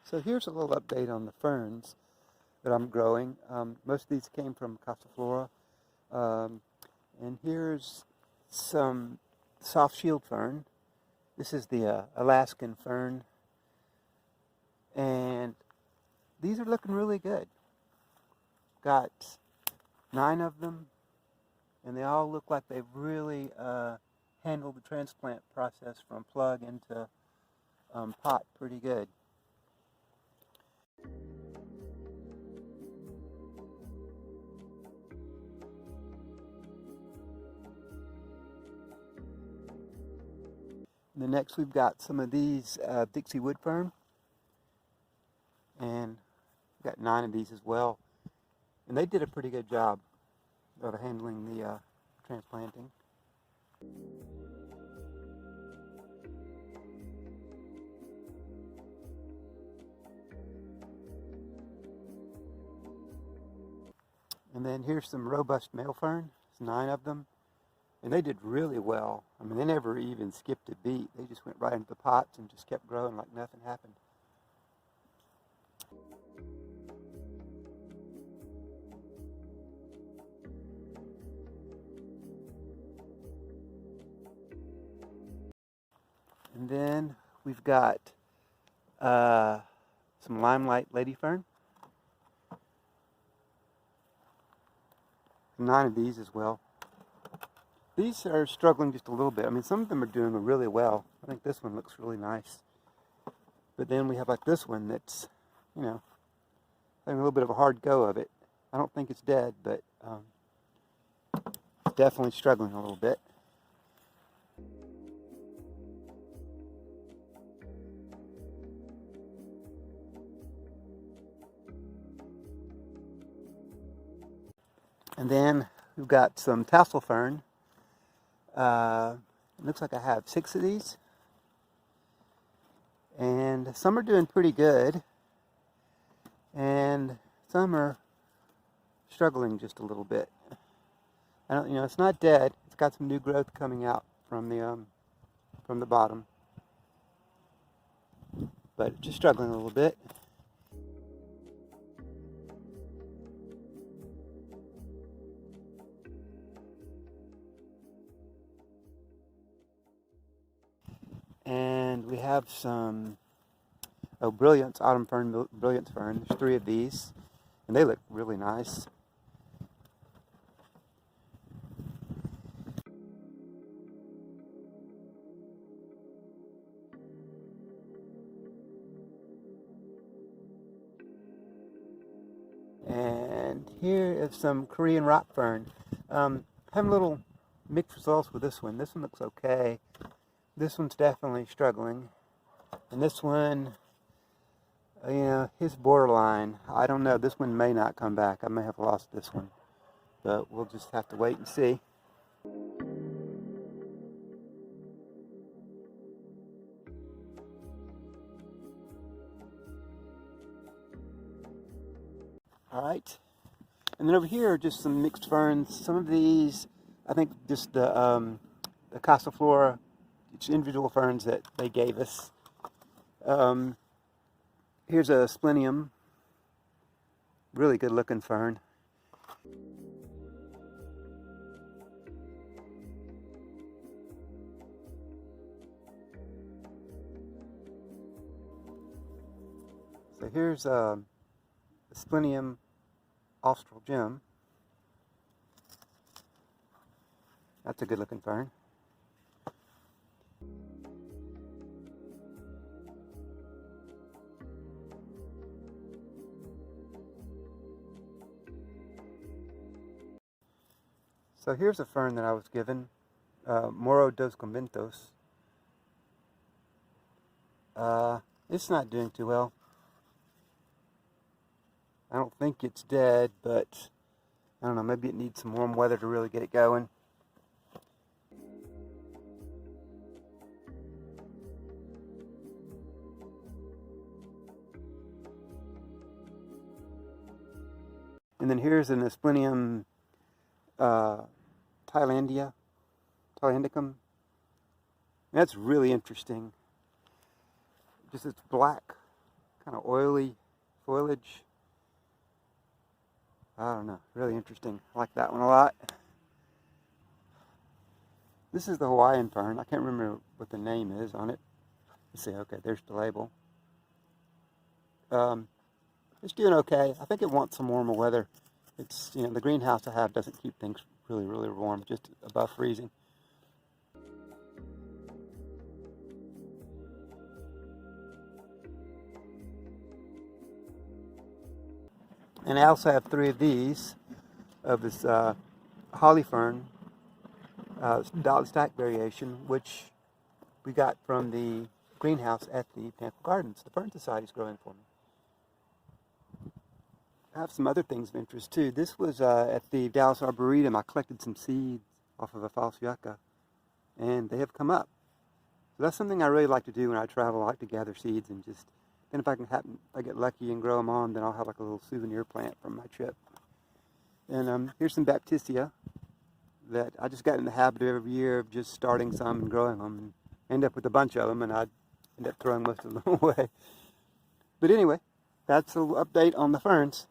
So here's a little update on the ferns that I'm growing. Most of these came from Casa Flora. And here's some soft shield fern. This is the Alaskan fern. And these are looking really good. Got 9 of them, and they all look like they've really handled the transplant process from plug into pot pretty good. And then next we've got some of these Dixie wood fern, and we've got 9 of these as well. And they did a pretty good job of handling the transplanting. And then here's some robust male fern. There's 9 of them. And they did really well. I mean, they never even skipped a beat. They just went right into the pots and just kept growing like nothing happened. And then we've got some limelight lady fern. 9 of these as well. These are struggling just a little bit. I mean, some of them are doing really well. I think this one looks really nice. But then we have like this one that's, having a little bit of a hard go of it. I don't think it's dead, but it's definitely struggling a little bit. And then we've got some tassel fern. It looks like I have 6 of these. And some are doing pretty good. And some are struggling just a little bit. I don't, it's not dead. It's got some new growth coming out from the bottom. But just struggling a little bit. And we have some brilliance, autumn fern, brilliance fern. There's 3 of these, and they look really nice. And here is some Korean rock fern. Having a little mixed results with this one. This one looks okay. This one's definitely struggling. And this one, his borderline. I don't know. This one may not come back. I may have lost this one. But we'll just have to wait and see. All right. And then over here are just some mixed ferns. Some of these, I think just the Casa Flora, each individual ferns that they gave us. Here's a splenium, really good looking fern. So here's a splenium austral gem. That's a good looking fern. So here's a fern that I was given, Moro dos Conventos. It's not doing too well. I don't think it's dead, but I don't know, maybe it needs some warm weather to really get it going. And then here's an Asplenium Thailandicum. That's really interesting. Just it's black, kind of oily foliage. I don't know, really interesting. I like that one a lot. This is the Hawaiian fern. I can't remember what the name is on it. Let's see, okay, there's the label. It's doing okay. I think it wants some warmer weather. It's, you know, the greenhouse I have doesn't keep things really, really warm, just above freezing. And I also have 3 of these, of this holly fern, dotted stack variation, which we got from the greenhouse at the Birmingham Gardens. The Fern Society is growing for me. I have some other things of interest too. This was at the Dallas Arboretum. I collected some seeds off of a false yucca, and they have come up. So that's something I really like to do when I travel. I like to gather seeds and just, then if I get lucky and grow them on, then I'll have like a little souvenir plant from my trip. And here's some Baptisia that I just got in the habit of every year of just starting some and growing them, and end up with a bunch of them, and I'd end up throwing most of them away. But anyway, that's a little update on the ferns.